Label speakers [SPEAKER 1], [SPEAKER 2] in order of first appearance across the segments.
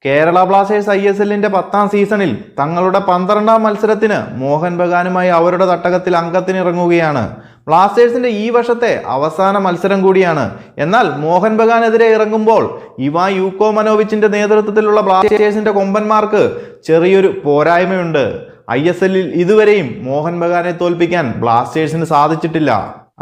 [SPEAKER 1] Kerala Blasters ISLന്റെ 10ാം സീസണിൽ തങ്ങളുടെ 12ാം മത്സരത്തിന് മോഹൻ ബഗാനുമായി അവരുടെ തട്ടകത്തിൽ അംഗത്തിനിറങ്ങുകയാണ്. ബ്ലാസ്റ്റേഴ്സിന്റെ ഈ വർഷത്തെ അവസാന മത്സരം കൂടിയാണ്. എന്നാൽ മോഹൻ ബഗാനെതിരെ ഇറങ്ങുമ്പോൾ ഇവാൻ യൂക്കോമനോവിച്ചിന്റെ നേതൃത്വത്തിലുള്ള ബ്ലാസ്റ്റേഴ്സിന്റെ കൊമ്പന്മാർക്ക് ചെറിയൊരു പോരായ്മയുണ്ട്. ISLൽ ഇതുവരെയും മോഹൻ ബഗാനെ തോൽപ്പിക്കാൻ ബ്ലാസ്റ്റേഴ്സിന് സാധിച്ചിട്ടില്ല.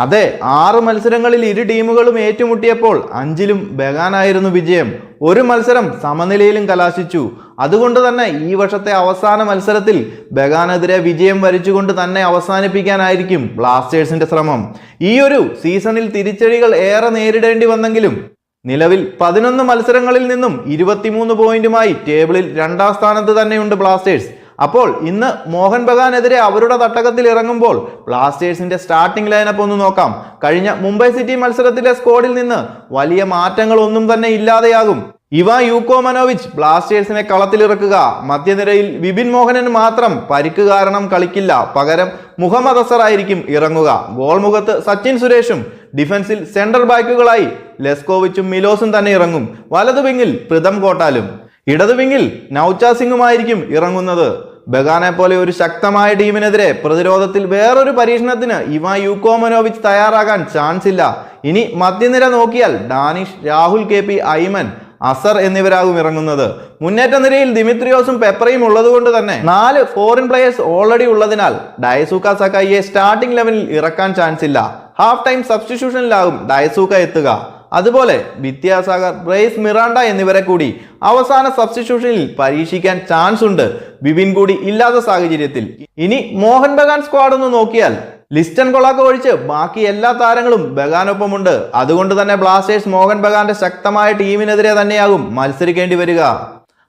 [SPEAKER 1] അതെ, 6 മത്സരങ്ങളിൽ ഇരു ടീമുകളും ഏറ്റുമുട്ടിയപ്പോൾ 5ലും ബഗാനായിരുന്നു വിജയം. ഒരു മത്സരം സമനിലയിലും കലാശിച്ചു. അതുകൊണ്ട് തന്നെ ഈ വർഷത്തെ അവസാന മത്സരത്തിൽ ബഗാനെതിരെ വിജയം വരിച്ചുകൊണ്ട് തന്നെ അവസാനിപ്പിക്കാനായിരിക്കും ബ്ലാസ്റ്റേഴ്സിന്റെ ശ്രമം. ഈ ഒരു സീസണിൽ തിരിച്ചടികൾ ഏറെ നേരിടേണ്ടി വന്നെങ്കിലും നിലവിൽ 11 മത്സരങ്ങളിൽ നിന്നും 23 പോയിന്റുമായി ടേബിളിൽ 2ാം സ്ഥാനത്ത് തന്നെയുണ്ട് ബ്ലാസ്റ്റേഴ്സ്. അപ്പോൾ ഇന്ന് മോഹൻ ബഗാനെതിരെ അവരുടെ തട്ടകത്തിൽ ഇറങ്ങുമ്പോൾ ബ്ലാസ്റ്റേഴ്സിന്റെ സ്റ്റാർട്ടിംഗ് ലൈനപ്പ് ഒന്ന് നോക്കാം. കഴിഞ്ഞ മുംബൈ സിറ്റി മത്സരത്തിലെ സ്ക്വാഡിൽ നിന്ന് വലിയ മാറ്റങ്ങൾ ഒന്നും തന്നെ ഇല്ലാതെയാകും ഇവാൻ യൂക്കോമനോവിച്ച് ബ്ലാസ്റ്റേഴ്സിനെ കളത്തിലിറക്കുക. മധ്യനിരയിൽ വിപിൻ മോഹനന് മാത്രം പരിക്ക് കാരണം കളിക്കില്ല. പകരം മുഹമ്മദ് അസർ ആയിരിക്കും ഇറങ്ങുക. ഗോൾമുഖത്ത് സച്ചിൻ സുരേഷും ഡിഫൻസിൽ സെന്റർ ബാക്കുകളായി ലെസ്കോവിച്ചും മിലോസും തന്നെ ഇറങ്ങും. വലതു വിങ്ങിൽ പ്രിതം കോട്ടാലും ഇടതു വിങ്ങിൽ നൗചാ സിംഗുമായിരിക്കും ഇറങ്ങുന്നത്. ബഗാനെ പോലെ ഒരു ശക്തമായ ടീമിനെതിരെ പ്രതിരോധത്തിൽ വേറൊരു പരീക്ഷണത്തിന് ഇവാൻ യൂക്കോമനോവിച്ച് തയ്യാറാകാൻ ചാൻസ് ഇല്ല. ഇനി മധ്യനിര നോക്കിയാൽ ഡാനിഷ്, രാഹുൽ KP, ഐമൻ, അസർ എന്നിവരാകും ഇറങ്ങുന്നത്. മുന്നേറ്റ നിരയിൽ ദിമിത്രിയോസും പെപ്രയും ഉള്ളതുകൊണ്ട് തന്നെ 4 ഫോറിൻ പ്ലേയേഴ്സ് ഓൾറെഡി ഉള്ളതിനാൽ ഡയസൂക്ക സക്കായിയെ സ്റ്റാർട്ടിംഗ് ലെവലിൽ ഇറക്കാൻ ചാൻസ് ഇല്ല. ഹാഫ് ടൈം സബ്സ്റ്റിറ്റ്യൂഷനിലാകും ഡയസൂക്ക എത്തുക. അതുപോലെ വിദ്യാസാഗർ, ബ്രേസ് മിറാണ്ട എന്നിവരെ കൂടി അവസാന സബ്സ്റ്റിറ്റ്യൂഷനിൽ പരീക്ഷിക്കാൻ ചാൻസ് ഉണ്ട്, വിപിൻ കൂടി ഇല്ലാത്ത സാഹചര്യത്തിൽ. ഇനി മോഹൻ ബഗാൻ സ്ക്വാഡ് ഒന്ന് നോക്കിയാൽ ലിസ്റ്റൺ കൊളാക്കോ ഒഴിച്ച് ബാക്കി എല്ലാ താരങ്ങളും ബഗാനൊപ്പമുണ്ട്. അതുകൊണ്ട് തന്നെ ബ്ലാസ്റ്റേഴ്സ് മോഹൻ ബഗാന്റെ ശക്തമായ ടീമിനെതിരെ തന്നെയാകും മത്സരിക്കേണ്ടി വരിക.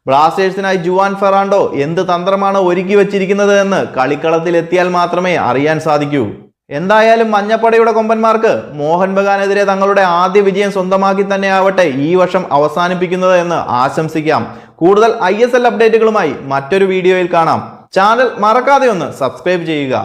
[SPEAKER 1] ബ്ലാസ്റ്റേഴ്സിനായി ജുവാൻ ഫെറാണ്ടോ എന്ത് തന്ത്രമാണ് ഒരുക്കി വച്ചിരിക്കുന്നത് എന്ന് കളിക്കളത്തിൽ എത്തിയാൽ മാത്രമേ അറിയാൻ സാധിക്കൂ. എന്തായാലും മഞ്ഞപ്പടയുടെ കൊമ്പന്മാർക്ക് മോഹൻ ബഗാനെതിരെ തങ്ങളുടെ ആദ്യ വിജയം സ്വന്തമാക്കി തന്നെ ആവട്ടെ ഈ വർഷം അവസാനിപ്പിക്കുന്നത് എന്ന് ആശംസിക്കാം. കൂടുതൽ ISL അപ്ഡേറ്റുകളുമായി മറ്റൊരു വീഡിയോയിൽ കാണാം. ചാനൽ മറക്കാതെ ഒന്ന് സബ്സ്ക്രൈബ് ചെയ്യുക.